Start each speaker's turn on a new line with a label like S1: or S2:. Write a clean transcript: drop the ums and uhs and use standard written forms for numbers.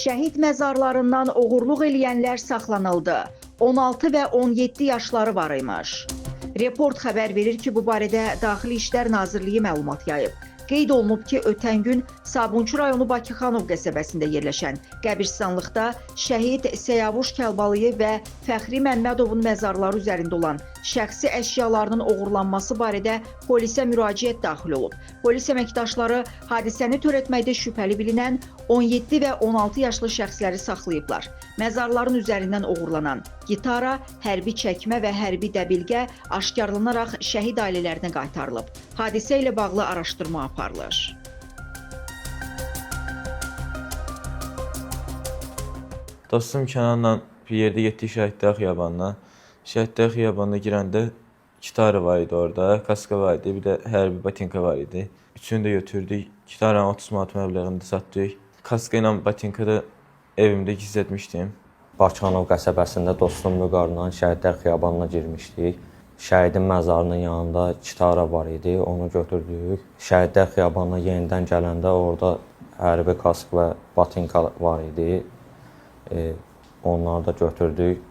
S1: Şəhid məzarlarından oğurluq eləyənlər saxlanıldı. 16 və 17 yaşları var imiş. Report xəbər verir ki, bu barədə Daxili İşlər Nazirliyi məlumat yayıb. Qeyd olunub ki, ötən gün Sabunçu rayonu Bakıxanov qəsəbəsində yerləşən qəbirstanlıqda şəhid Səyavuş Kəlbalıyev və Fəxri Məmmədovun məzarları üzərində olan şəxsi əşyalarının oğurlanması barədə polisə müraciət daxil olub. Polis əməkdaşları hadisəni törətməkdə şübhəli bilinən 17 və 16 yaşlı şəxsləri saxlayıblar. Məzarların üzərindən oğurlanan gitara, hərbi çəkmə və hərbi dəbilqə aşkarlanaraq şəhid ailələrinə qaytarılıb. Hadisə ilə bağlı araşdırma aparılır.
S2: Dostum Kənanla bir yerdə getdik Şəhidlər Xiyabanına. Şəhidlər Xiyabanına girəndə gitarı var idi orada, kaska var idi, bir də hərbi batinka var idi. Üçünü də götürdük. Gitaranı 30 manat məbləğində satdıq. Kaska ilə batinka da evimdə gizlətmişdim.
S3: Bakıxanov qəsəbəsində dostum Vüqarla Şəhidlər Xiyabanına girmişdik. Şəhidin məzarının yanında gitara var idi, onu götürdük. Şəhidlər Xiyabanına yenidən gələndə orada hərbi kask və batinka var idi. Onları da götürdük.